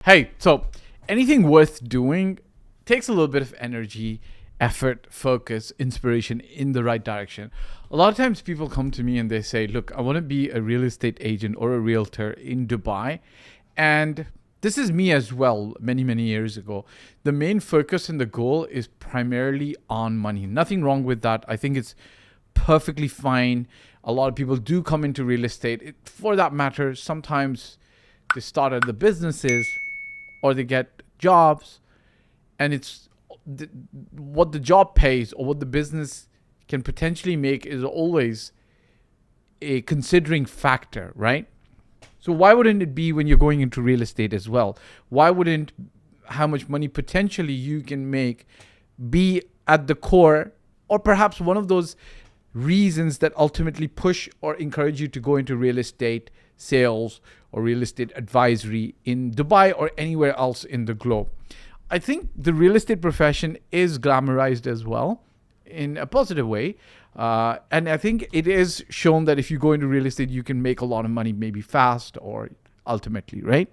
Hey, so anything worth doing takes a little bit of energy, effort, focus, inspiration in the right direction. A lot of times people come to me and they say, look, I want to be a real estate agent or a realtor in Dubai. And this is me as well, many, many years ago. The main focus and the goal is primarily on money. Nothing wrong with that. I think it's perfectly fine. A lot of people do come into real estate. For that matter, sometimes they start at the businesses or they get jobs, and it's what the job pays or what the business can potentially make is always a considering factor, right? So why wouldn't it be when you're going into real estate as well? Why wouldn't how much money potentially you can make be at the core, or perhaps one of those reasons that ultimately push or encourage you to go into real estate sales or real estate advisory in Dubai or anywhere else in the globe? I think the real estate profession is glamorized as well in a positive way. And I think it is shown that if you go into real estate, you can make a lot of money, maybe fast or ultimately, right?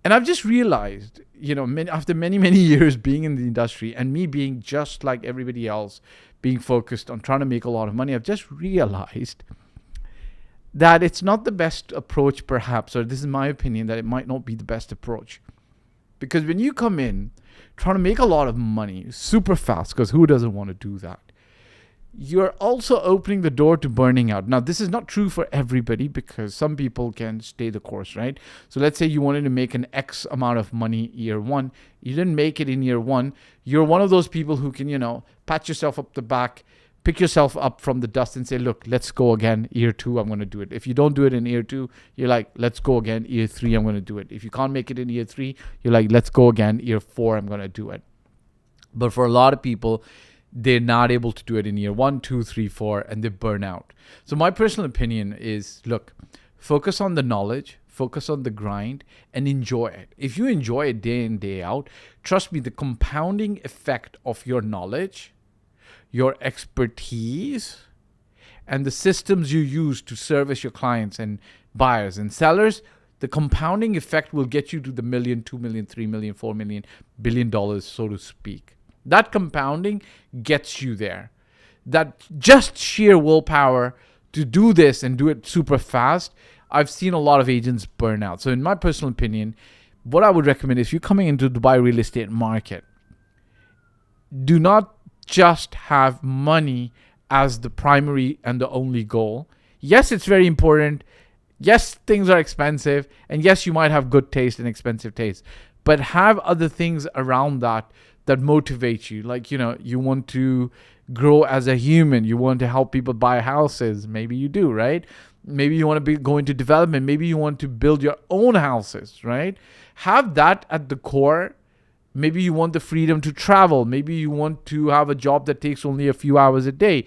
And I've just realized, after many, many years being in the industry and me being just like everybody else, being focused on trying to make a lot of money, I've just realized that it's not the best approach, perhaps, or this is my opinion, that it might not be the best approach. Because when you come in trying to make a lot of money super fast, because who doesn't want to do that? You're also opening the door to burning out. Now, this is not true for everybody because some people can stay the course, right? So let's say you wanted to make an X amount of money year one. You didn't make it in year one. You're one of those people who can, pat yourself up the back, pick yourself up from the dust and say, look, let's go again. Year two, I'm going to do it. If you don't do it in year two, you're like, let's go again. Year three, I'm going to do it. If you can't make it in year three, you're like, let's go again. Year four, I'm going to do it. But for a lot of people, they're not able to do it in year 1, 2, 3, 4, and they burn out. So my personal opinion is, look, focus on the knowledge, focus on the grind, and enjoy it. If you enjoy it day in, day out, trust me, the compounding effect of your knowledge, your expertise, and the systems you use to service your clients and buyers and sellers, the compounding effect will get you to the million, 2 million, 3 million, 4 million, $1 billion, so to speak. That compounding gets you there. That just sheer willpower to do this and do it super fast, I've seen a lot of agents burn out. So in my personal opinion, what I would recommend is if you're coming into the Dubai real estate market, do not just have money as the primary and the only goal. Yes, it's very important. Yes, things are expensive. And yes, you might have good taste and expensive taste. But have other things around that motivate you. Like, you want to grow as a human. You want to help people buy houses. Maybe you do, right? Maybe you want to go into development. Maybe you want to build your own houses, right? Have that at the core. Maybe you want the freedom to travel. Maybe you want to have a job that takes only a few hours a day.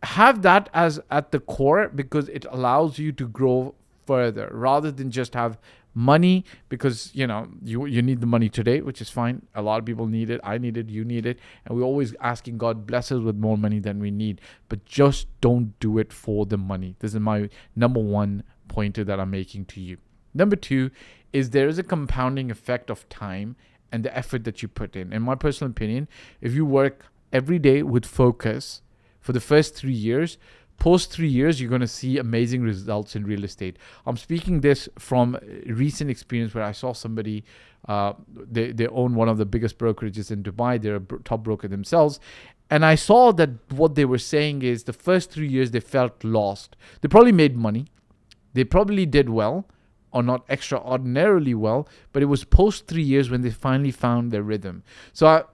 Have that as at the core because it allows you to grow further rather than just have money because you need the money today, which is fine. A lot of people need it. I need it. You need it. And we're always asking God bless us with more money than we need. But just don't do it for the money. This is my number one pointer that I'm making to you. Number two is there is a compounding effect of time and the effort that you put in. In my personal opinion, if you work every day with focus for the first 3 years, post 3 years, you're going to see amazing results in real estate. I'm speaking this from recent experience where I saw somebody, they own one of the biggest brokerages in Dubai. They're a top broker themselves. And I saw that what they were saying is the first 3 years they felt lost. They probably made money. They probably did well or not extraordinarily well, but it was post 3 years when they finally found their rhythm. So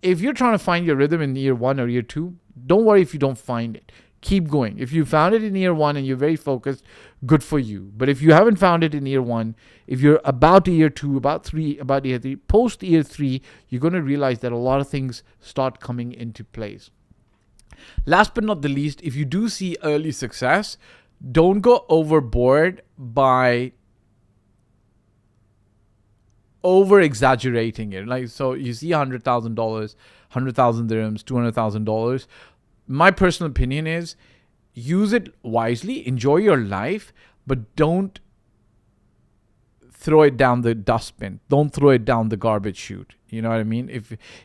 if you're trying to find your rhythm in year 1 or year 2, don't worry if you don't find it. Keep going. If you found it in year 1 and you're very focused, good for you. But if you haven't found it in year 1, if you're about to year 2, about year 3, post year 3, you're going to realize that a lot of things start coming into place. Last but not the least, if you do see early success, don't go overboard by over exaggerating it. Like, so you see $100,000, 100,000 dirhams, $200,000. My personal opinion is use it wisely, enjoy your life, but don't throw it down the dustbin. Don't throw it down the garbage chute. You know what I mean?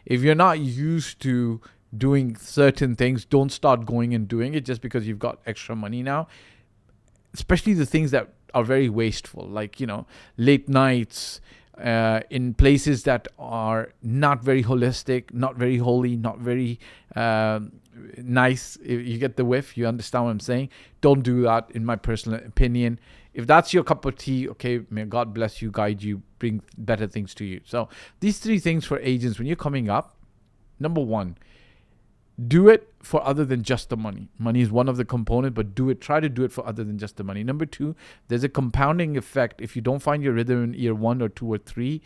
If you're not used to doing certain things, don't start going and doing it just because you've got extra money now. Especially the things that are very wasteful, like, late nights, in places that are not very holistic, not very holy, not very nice. If you get the whiff, you understand what I'm saying. Don't do that, in my personal opinion. If that's your cup of tea, okay, may God bless you, guide you, bring better things to you. So these 3 things for agents when you're coming up. Number 1, do it for other than just the money. Money is one of the components, but try to do it for other than just the money. Number 2, there's a compounding effect. If you don't find your rhythm in year 1 or 2 or 3,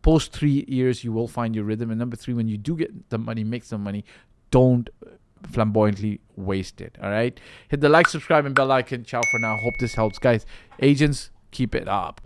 post 3 years, you will find your rhythm. And number 3, when you do get the money, make some money, don't flamboyantly waste it. All right. Hit the like, subscribe, and bell icon. Ciao for now. Hope this helps, guys. Agents, keep it up.